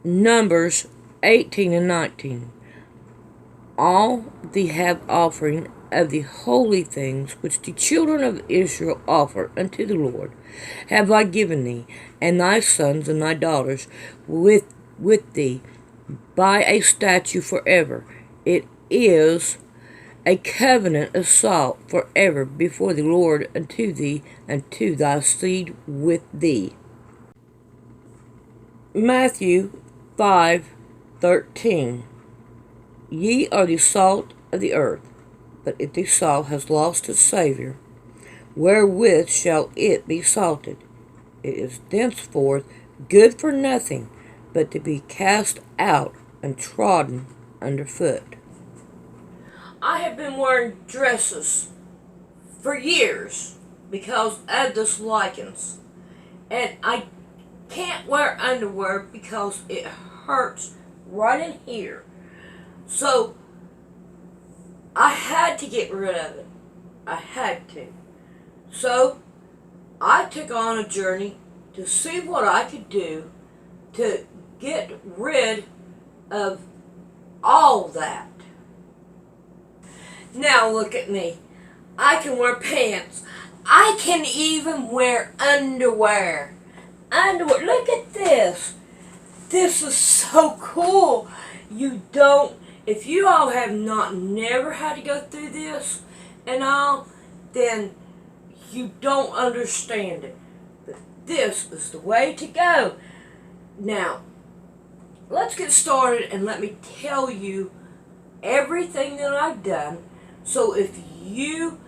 Numbers 18 and 19. All the have offering of the holy things which the children of Israel offer unto the Lord have I given thee, and thy sons and thy daughters with thee by a statute forever. It is a covenant of salt forever before the Lord unto thee and to thy seed with thee. Matthew 5:13. Ye are the salt of the earth, but if the salt has lost its savour, wherewith shall it be salted? It is thenceforth good for nothing, but to be cast out and trodden under foot. I have been wearing dresses for years because of this lichens, and I can't wear underwear because it hurts right in here. So I had to get rid of it. I had to. So I took on a journey to see what I could do to get rid of all that. Now look at me. I can wear pants. I can even wear underwear. Look at this. This is so cool. If you all have never had to go through this and all, then you don't understand it. But this is the way to go. Now, let's get started and let me tell you everything that I've done. So if you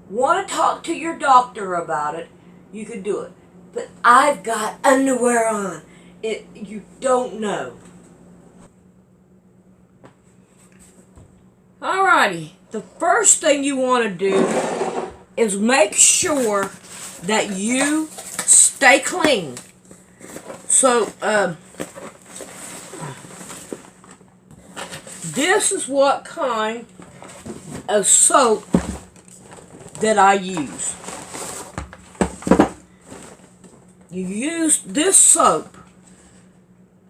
want to talk to your doctor about it, you can do it. But I've got underwear on. You don't know. Alrighty, the first thing you want to do is make sure that you stay clean. So, this is what kind of soap that I use. You use this soap.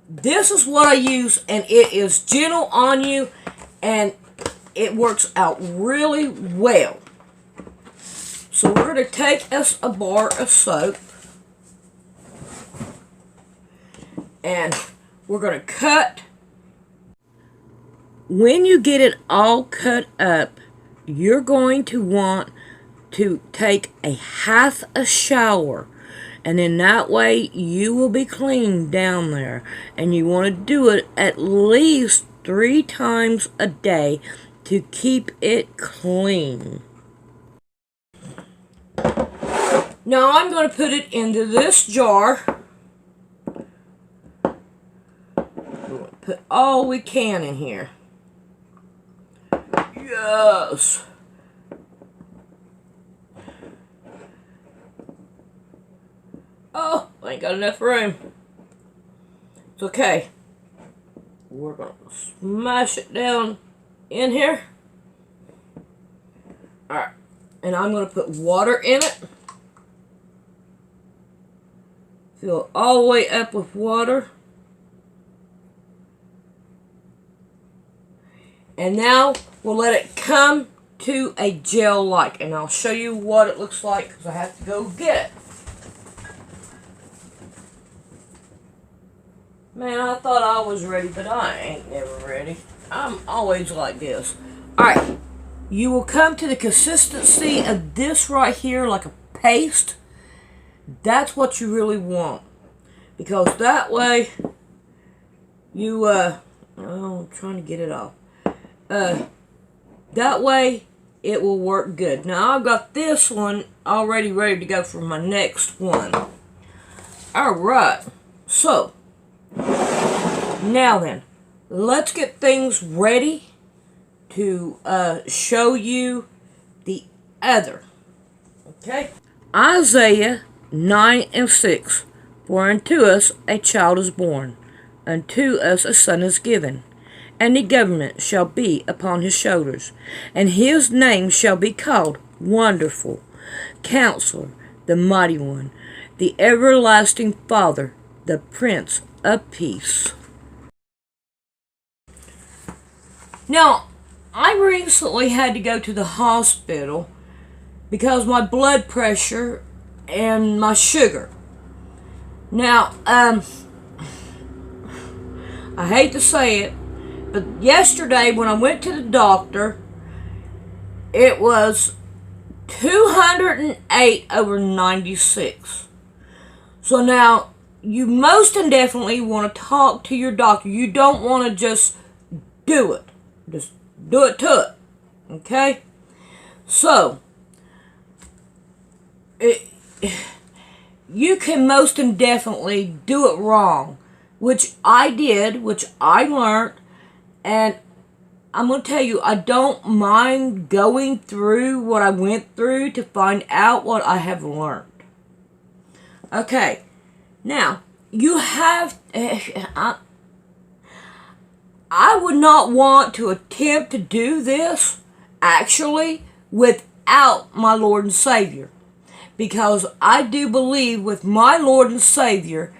This is what I use, and it is gentle on you, and it works out really well. So we're going to take us a bar of soap, and we're going to cut. When you get it all cut up, you're going to want to take a half a shower. And in that way, you will be clean down there. And you want to do it at least 3 times a day to keep it clean. Now I'm going to put it into this jar. We're going to put all we can in here. Yes. Oh, I ain't got enough room. It's okay. We're going to smash it down in here. Alright. And I'm going to put water in it. Fill it all the way up with water. And now we'll let it come to a gel-like. And I'll show you what it looks like because I have to go get it. Man, I thought I was ready, but I ain't never ready. I'm always like this. Alright, you will come to the consistency of this right here, like a paste. That's what you really want. Because that way, I'm trying to get it off. That way, it will work good. Now, I've got this one already ready to go for my next one. Alright, so now then, let's get things ready to show you the other. Okay? Isaiah 9:6. For unto us a child is born, unto us a son is given, and the government shall be upon his shoulders, and his name shall be called Wonderful, Counselor, the Mighty One, the Everlasting Father, the Prince of Peace. Now, I recently had to go to the hospital because my blood pressure and my sugar. Now, I hate to say it, but yesterday when I went to the doctor, it was 208/96. So now, you most definitely want to talk to your doctor. You don't want to just do it. Just do it to it. Okay? So, you can most definitely do it wrong, which I did, which I learned, and I'm going to tell you, I don't mind going through what I went through to find out what I have learned. Okay, now, you have, I would not want to attempt to do this, actually, without my Lord and Savior. Because I do believe with my Lord and Savior,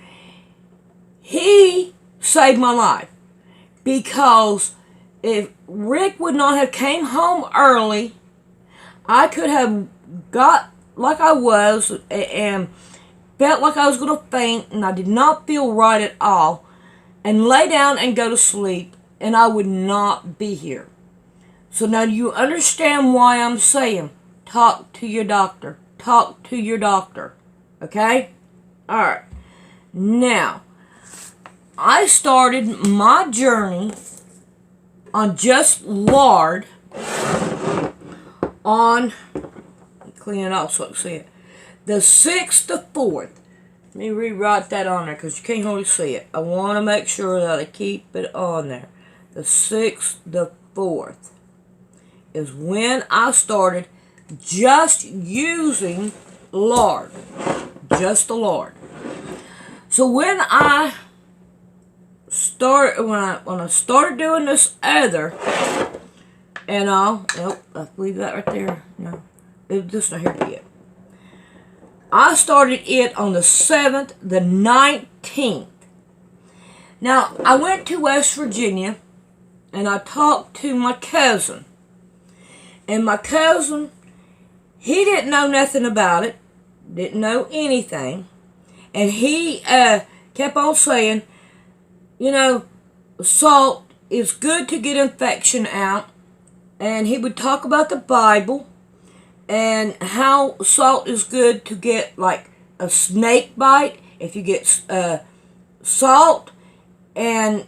He saved my life. Because if Rick would not have came home early, I could have got like I was and felt like I was going to faint, and I did not feel right at all, and lay down and go to sleep, and I would not be here. So now you understand why I'm saying, talk to your doctor. Talk to your doctor. Okay? Alright. Now, I started my journey on just lard on, clean it off so I can see it, the 6th to 4th. Let me rewrite that on there because you can't really see it. I want to make sure that I keep it on there. The 6th to 4th is when I started just using lard. Just the lard. So when I started doing this other, and I'll leave that right there. No, it's just not here yet. I started it on the 7th, the 19th. Now, I went to West Virginia, and I talked to my cousin. And my cousin, he didn't know nothing about it, didn't know anything. And he kept on saying, you know, salt is good to get infection out. And he would talk about the Bible and how salt is good to get like a snake bite. If you get salt and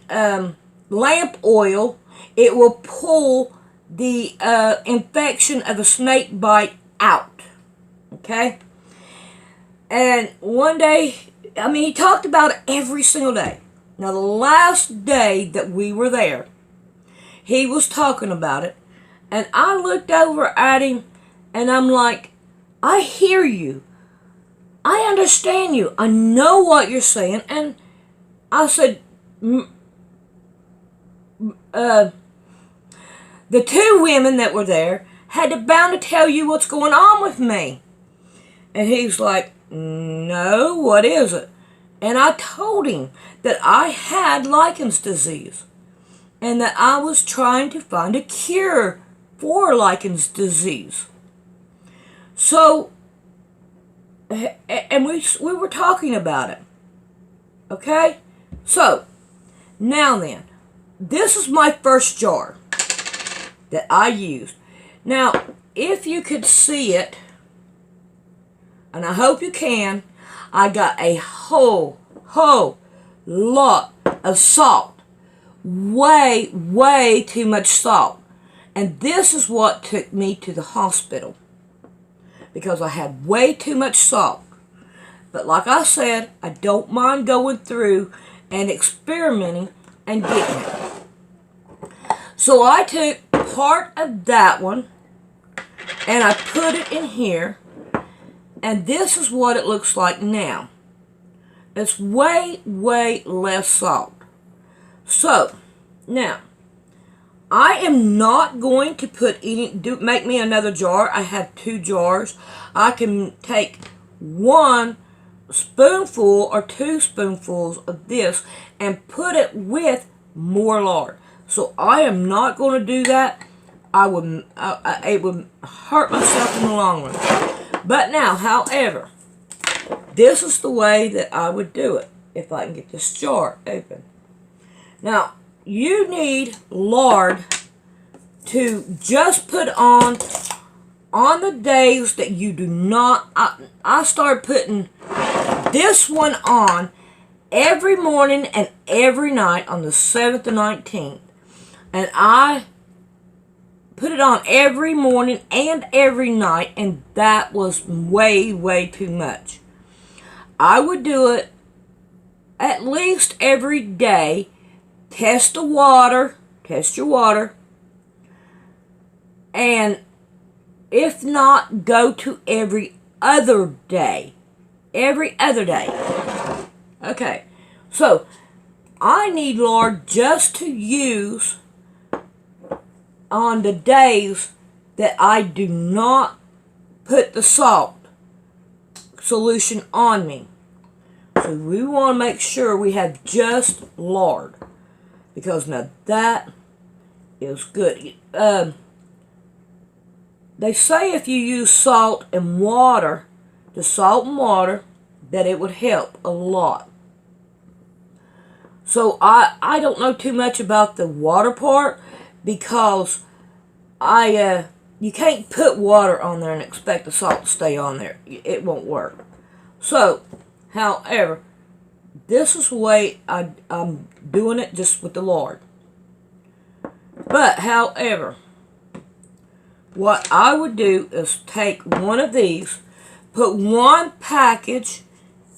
lamp oil, it will pull the infection of a snake bite out. Okay? And one day, I mean, he talked about it every single day. Now, the last day that we were there, he was talking about it. And I looked over at him, and I'm like, I hear you. I understand you. I know what you're saying. And I said, the two women that were there had to bound to tell you what's going on with me. And he's like, no, what is it? And I told him that I had lichens disease and that I was trying to find a cure for lichens disease. So, and we were talking about it. Okay? So, now then, this is my first jar that I used. Now, if you could see it, and I hope you can, I got a whole lot of salt. Way too much salt. And this is what took me to the hospital. Because I had way too much salt. But like I said, I don't mind going through and experimenting and getting it. So I took part of that one and I put it in here. And this is what it looks like now. It's way less salt. So, now, I am not going to put make me another jar. I have 2 jars. I can take 1 spoonful or 2 spoonfuls of this and put it with more lard. So I am not going to do that. It would hurt myself in the long run. But now, however, this is the way that I would do it if I can get this jar open. Now, you need lard to just put on the days that you do not. I started putting this one on every morning and every night on the 7th and 19th. And I put it on every morning and every night, and that was way, way too much. I would do it at least every day. Test your water, and if not, go to every other day. Okay, so I need lard just to use on the days that I do not put the salt solution on me. So we want to make sure we have just lard, because now that is good. They say if you use salt and water, that it would help a lot. So I don't know too much about the water part, because you can't put water on there and expect the salt to stay on there. It won't work. So, however, this is the way I'm doing it, just with the lard. But, however, what I would do is take one of these, put one package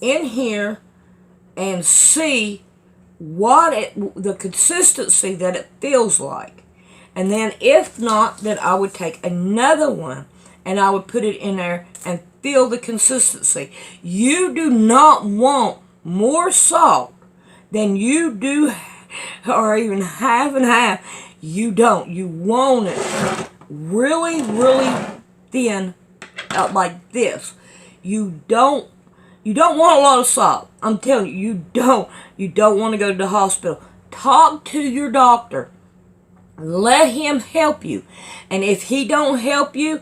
in here, and see the consistency that it feels like. And then if not, then I would take another one and I would put it in there and feel the consistency. You do not want more salt than you do, or even half and half. You don't. You want it really, really thin, like this. You don't want a lot of salt. I'm telling you, you don't. You don't want to go to the hospital. Talk to your doctor. Let him help you. And if he don't help you,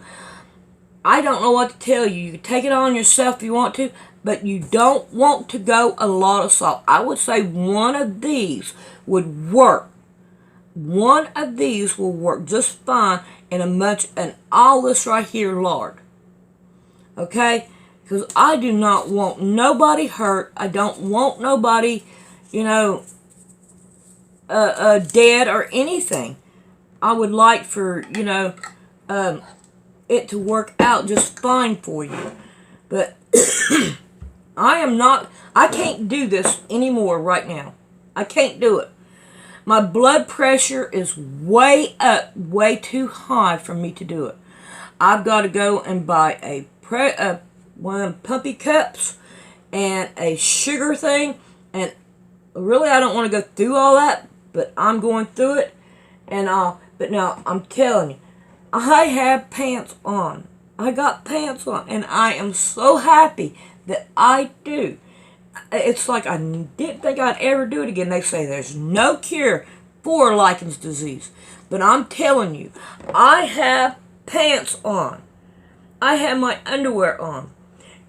I don't know what to tell you. You can take it on yourself if you want to, but you don't want to go a lot of salt. I would say one of these would work. One of these will work just fine and all this right here lard. Okay? Because I do not want nobody hurt. I don't want nobody, dead or anything. I would like for, it to work out just fine for you. But I can't do this anymore right now. I can't do it. My blood pressure is way up, way too high for me to do it. I've got to go and buy one of them pumpy cups and a sugar thing. And really, I don't want to go through all that, but I'm going through it. But now, I'm telling you, I have pants on. I got pants on, and I am so happy that I do. It's like I didn't think I'd ever do it again. They say there's no cure for lichens disease. But I'm telling you, I have pants on. I have my underwear on.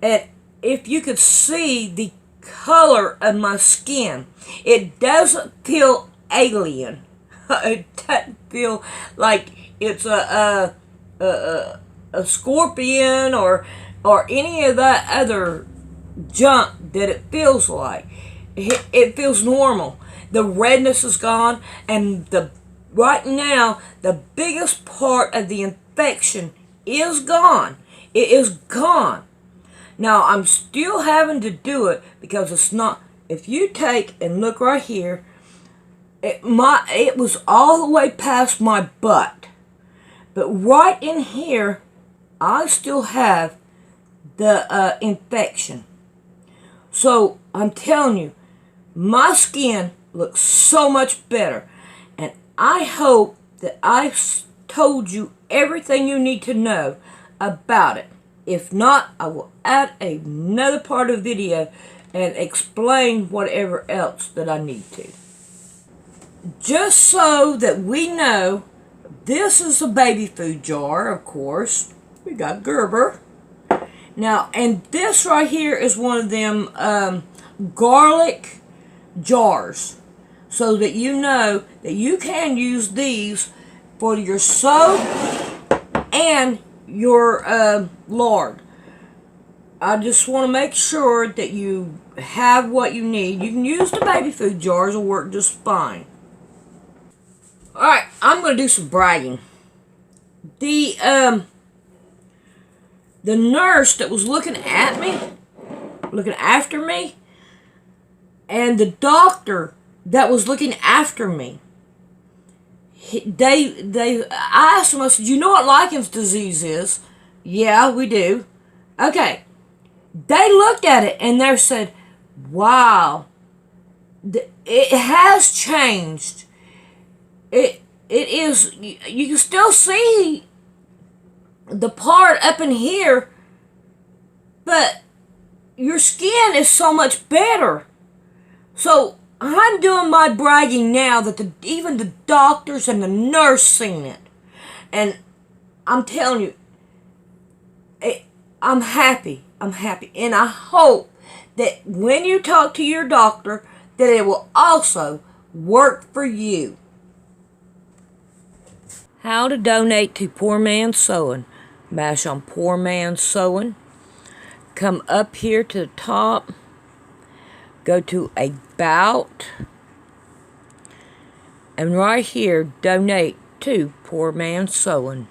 And if you could see the color of my skin, it doesn't feel alien. It doesn't feel like it's a scorpion or any of that other junk that it feels like. It feels normal. The redness is gone, and right now the biggest part of the infection is gone. It is gone. Now I'm still having to do it because it's not. If you take and look right here, it was all the way past my butt, but right in here, I still have the infection. So I'm telling you, my skin looks so much better, and I hope that I told you everything you need to know about it. If not, I will add another part of the video and explain whatever else that I need to. just so that we know, this is a baby food jar, of course. We got Gerber. Now, and this right here is one of them garlic jars, so that you know that you can use these for your soap and your lard. I just want to make sure that you have what you need. You can use the baby food jars, it'll work just fine. Alright, I'm going to do some bragging. The nurse that was looking after me, and the doctor that was looking after me, I asked them, I said, you know what lichens disease is? Yeah, we do. Okay. They looked at it and they said, wow, it has changed. It is, you can still see the part up in here, but your skin is so much better. So I'm doing my bragging now that even the doctors and the nurse seen it. And I'm telling you, I'm happy. I'm happy. And I hope that when you talk to your doctor, that it will also work for you. How to donate to Poor Man's Sewing. Mash on Poor Man's Sewing. Come up here to the top. Go to About. And right here, donate to Poor Man's Sewing.